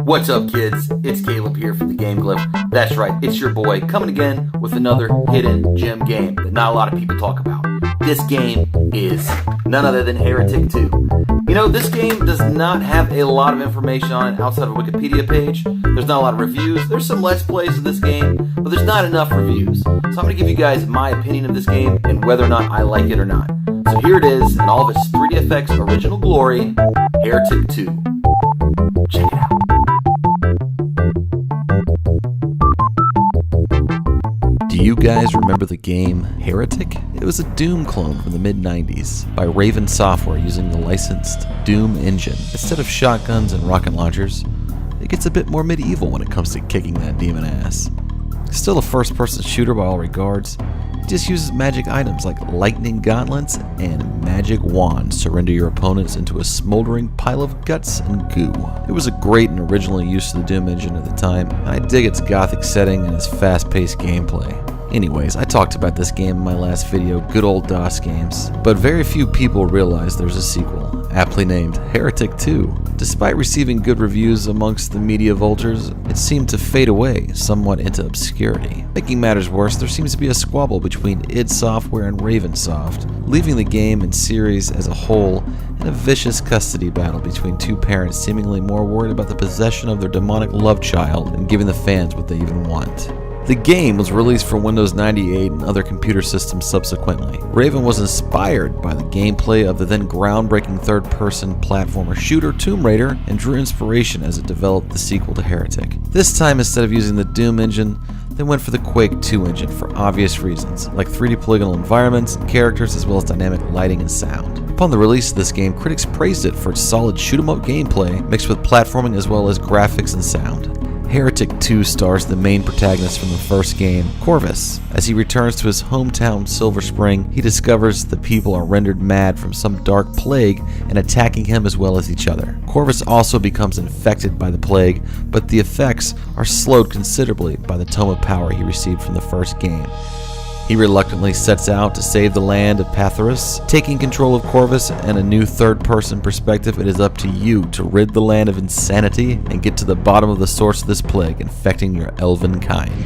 What's up, kids? It's Caleb here from the game Glyph. That's right, it's your boy coming again with another hidden gem game that not a lot of people talk about. This game is none other than Heretic II. You know, this game does not have a lot of information on it outside of a Wikipedia page. There's not a lot of reviews. There's some Let's Plays of this game, but there's not enough reviews. So I'm going to give you guys my opinion of this game and whether or not I like it or not. So here it is in all of its 3DFX original glory, Heretic II. Check it out. Do you guys remember the game Heretic? It was a Doom clone from the mid-90s by Raven Software using the licensed Doom engine. Instead of shotguns and rocket launchers, it gets a bit more medieval when it comes to kicking that demon ass. Still a first-person shooter by all regards, it just uses magic items like lightning gauntlets and magic wands to render your opponents into a smoldering pile of guts and goo. It was a great and original use of the Doom engine at the time, and I dig its gothic setting and its fast-paced gameplay. Anyways, I talked about this game in my last video, Good Old DOS Games, but very few people realize there's a sequel, aptly named Heretic II. Despite receiving good reviews amongst the media vultures, it seemed to fade away somewhat into obscurity. Making matters worse, there seems to be a squabble between id Software and Ravensoft, leaving the game and series as a whole in a vicious custody battle between two parents seemingly more worried about the possession of their demonic love child than giving the fans what they even want. The game was released for Windows 98 and other computer systems subsequently. Raven was inspired by the gameplay of the then groundbreaking third-person platformer shooter Tomb Raider and drew inspiration as it developed the sequel to Heretic. This time, instead of using the Doom engine, they went for the Quake 2 engine for obvious reasons, like 3D polygonal environments and characters as well as dynamic lighting and sound. Upon the release of this game, critics praised it for its solid shoot-'em-up gameplay mixed with platforming as well as graphics and sound. Heretic II stars the main protagonist from the first game, Corvus. As he returns to his hometown Silver Spring, he discovers the people are rendered mad from some dark plague and attacking him as well as each other. Corvus also becomes infected by the plague, but the effects are slowed considerably by the Tome of Power he received from the first game. He reluctantly sets out to save the land of Patharus. Taking control of Corvus and a new third-person perspective, it is up to you to rid the land of insanity and get to the bottom of the source of this plague infecting your elven kind.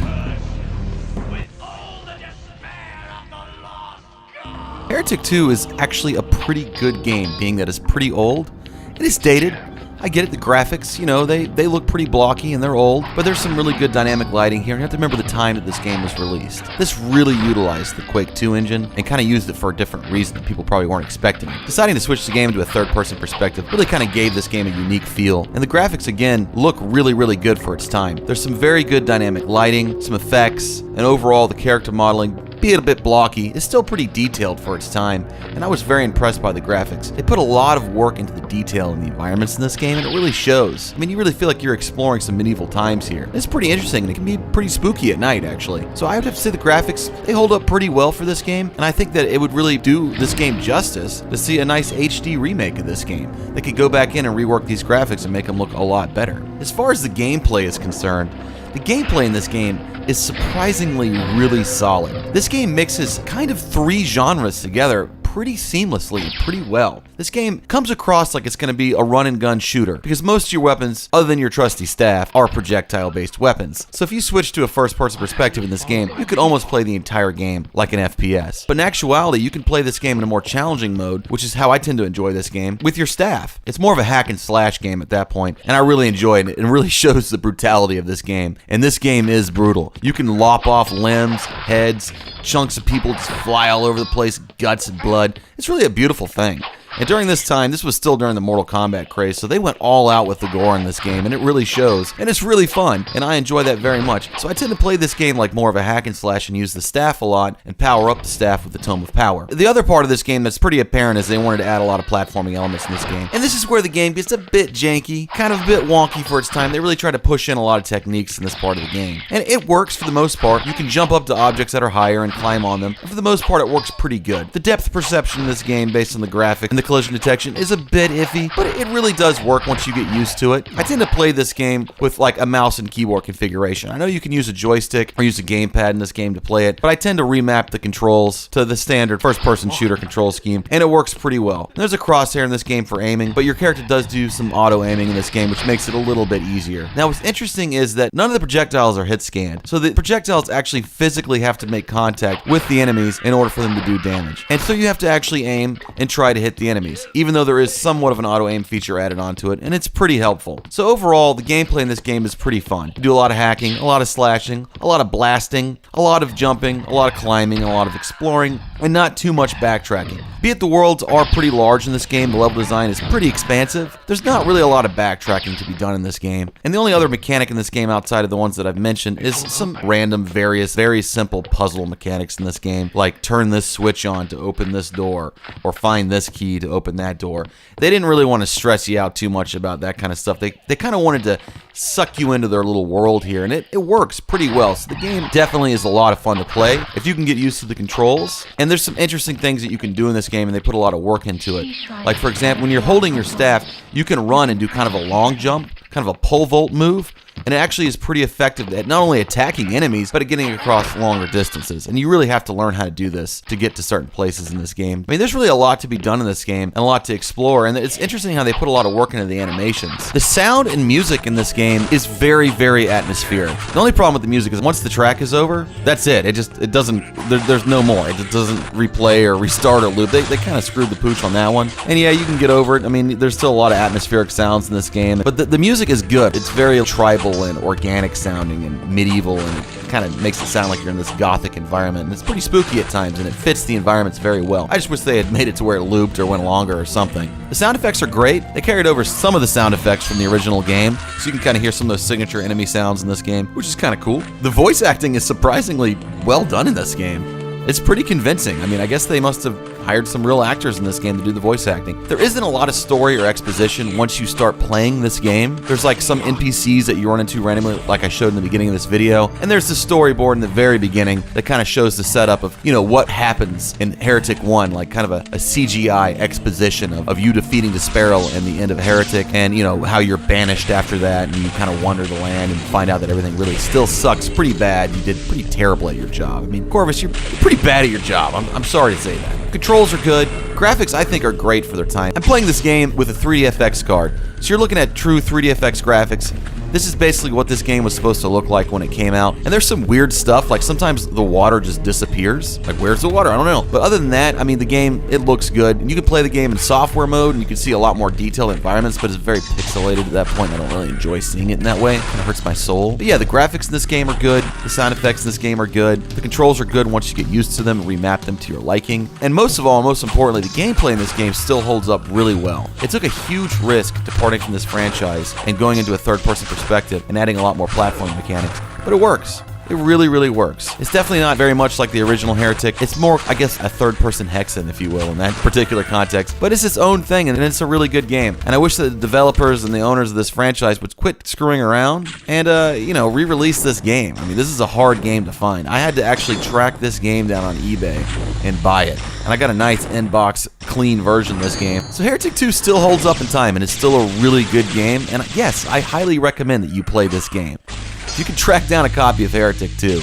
Heretic II is actually a pretty good game, being that it's pretty old. It is dated. I get it, the graphics, you know, they look pretty blocky and they're old, but there's some really good dynamic lighting here. You have to remember the time that this game was released. This really utilized the Quake 2 engine and kind of used it for a different reason that people probably weren't expecting. Deciding to switch the game to a third-person perspective really kind of gave this game a unique feel, and the graphics, again, look really, really good for its time. There's some very good dynamic lighting, some effects, and overall the character modeling, be it a bit blocky, is still pretty detailed for its time, and I was very impressed by the graphics. They put a lot of work into the detail in the environments in this game, and it really shows. I mean, you really feel like you're exploring some medieval times here. It's pretty interesting, and it can be pretty spooky at night, actually. So I would have to say the graphics, they hold up pretty well for this game, and I think that it would really do this game justice to see a nice HD remake of this game. They could go back in and rework these graphics and make them look a lot better. As far as the gameplay is concerned, the gameplay in this game is surprisingly really solid. This game mixes kind of three genres together pretty seamlessly and pretty well. This game comes across like it's going to be a run-and-gun shooter, because most of your weapons, other than your trusty staff, are projectile-based weapons. So if you switch to a first-person perspective in this game, you could almost play the entire game like an FPS. But in actuality, you can play this game in a more challenging mode, which is how I tend to enjoy this game, with your staff. It's more of a hack-and-slash game at that point, and I really enjoy it. It really shows the brutality of this game, and this game is brutal. You can lop off limbs, heads, chunks of people just fly all over the place, guts and blood. It's really a beautiful thing. And during this time, this was still during the Mortal Kombat craze, so they went all out with the gore in this game, and it really shows. And it's really fun, and I enjoy that very much. So I tend to play this game like more of a hack and slash and use the staff a lot and power up the staff with the Tome of Power. The other part of this game that's pretty apparent is they wanted to add a lot of platforming elements in this game. And this is where the game gets a bit janky, kind of a bit wonky for its time. They really try to push in a lot of techniques in this part of the game. And it works for the most part. You can jump up to objects that are higher and climb on them. And for the most part, it works pretty good. The depth perception in this game based on the graphic and the collision detection is a bit iffy, but it really does work once you get used to it. I tend to play this game with like a mouse and keyboard configuration. I know you can use a joystick or use a gamepad in this game to play it, but I tend to remap the controls to the standard first-person shooter control scheme, and it works pretty well. There's a crosshair in this game for aiming, but your character does do some auto-aiming in this game, which makes it a little bit easier. Now, what's interesting is that none of the projectiles are hit scanned, so the projectiles actually physically have to make contact with the enemies in order for them to do damage. And so you have to actually aim and try to hit the enemies, even though there is somewhat of an auto-aim feature added onto it, and it's pretty helpful. So overall, the gameplay in this game is pretty fun. You do a lot of hacking, a lot of slashing, a lot of blasting, a lot of jumping, a lot of climbing, a lot of exploring, and not too much backtracking. Be it the worlds are pretty large in this game, the level design is pretty expansive, there's not really a lot of backtracking to be done in this game. And the only other mechanic in this game outside of the ones that I've mentioned is some random, various, very simple puzzle mechanics in this game, like turn this switch on to open this door, or find this key to open that door. They didn't really want to stress you out too much about that kind of stuff. They kind of wanted to suck you into their little world here, and it works pretty well. So the game definitely is a lot of fun to play if you can get used to the controls. And there's some interesting things that you can do in this game, and they put a lot of work into it. Like, for example, when you're holding your staff, you can run and do kind of a long jump, kind of a pole vault move, and it actually is pretty effective at not only attacking enemies, but at getting across longer distances. And you really have to learn how to do this to get to certain places in this game. I mean, there's really a lot to be done in this game and a lot to explore, and it's interesting how they put a lot of work into the animations. The sound and music in this game is very, very atmospheric. The only problem with the music is once the track is over, that's it. It doesn't, there's no more. It doesn't replay or restart or loop. They kind of screwed the pooch on that one. And yeah, you can get over it. I mean, there's still a lot of atmospheric sounds in this game, but the music is good. It's very tribal and organic sounding and medieval, and it kind of makes it sound like you're in this gothic environment, and it's pretty spooky at times, and it fits the environments very well. I just wish they had made it to where it looped or went longer or something. The sound effects are great. They carried over some of the sound effects from the original game, so you can kind of hear some of those signature enemy sounds in this game, which is kind of cool. The voice acting is surprisingly well done in this game. It's pretty convincing. I mean, I guess they must have hired some real actors in this game to do the voice acting. There isn't a lot of story or exposition once you start playing this game. There's like some NPCs that you run into randomly, like I showed in the beginning of this video, and there's the storyboard in the very beginning that kind of shows the setup of, you know, what happens in Heretic 1, like kind of a CGI exposition of you defeating the Sparrow and the end of Heretic, and, you know, how you're banished after that, and you kind of wander the land and find out that everything really still sucks pretty bad. You did pretty terrible at your job. I mean, Corvus, you're pretty bad at your job. I'm sorry to say that. Controls are good. Graphics, I think, are great for their time. I'm playing this game with a 3DFX card, so you're looking at true 3DFX graphics. This is basically what this game was supposed to look like when it came out. And there's some weird stuff, like sometimes the water just disappears. Like, where's the water? I don't know. But other than that, I mean, the game, it looks good. And you can play the game in software mode, and you can see a lot more detailed environments, but it's very pixelated at that point. I don't really enjoy seeing it in that way. It kind of hurts my soul. But yeah, the graphics in this game are good. The sound effects in this game are good. The controls are good once you get used to them and remap them to your liking. And most of all, most importantly, the gameplay in this game still holds up really well. It took a huge risk departing from this franchise and going into a third-person perspective and adding a lot more platform mechanics, but it works. It really, really works. It's definitely not very much like the original Heretic. It's more, I guess, a third-person Hexen, if you will, in that particular context. But it's its own thing, and it's a really good game. And I wish that the developers and the owners of this franchise would quit screwing around and, you know, re-release this game. I mean, this is a hard game to find. I had to actually track this game down on eBay and buy it. And I got a nice in-box, clean version of this game. So Heretic 2 still holds up in time, and it's still a really good game. And yes, I highly recommend that you play this game. If you can track down a copy of Heretic 2,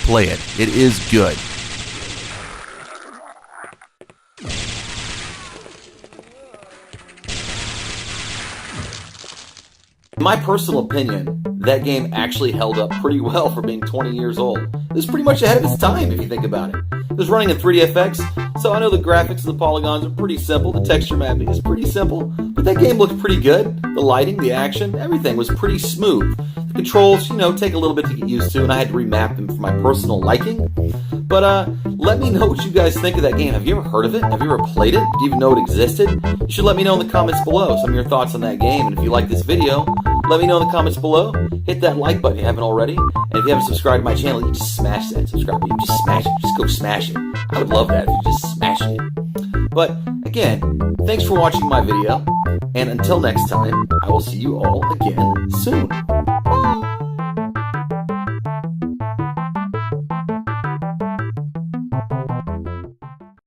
play it. It is good. In my personal opinion, that game actually held up pretty well for being 20 years old. It was pretty much ahead of its time, if you think about it. It was running in 3DFX, so I know the graphics and the polygons are pretty simple, the texture mapping is pretty simple, but that game looked pretty good. The lighting, the action, everything was pretty smooth. The controls, you know, take a little bit to get used to, and I had to remap them for my personal liking. But let me know what you guys think of that game. Have you ever heard of it? Have you ever played it? Do you even know it existed? You should let me know in the comments below some of your thoughts on that game, and if you like this video, let me know in the comments below. Hit that like button if you haven't already. And if you haven't subscribed to my channel, you just smash that subscribe button. You just smash it. Just go smash it. I would love that if you just smash it. But again, thanks for watching my video. And until next time, I will see you all again soon.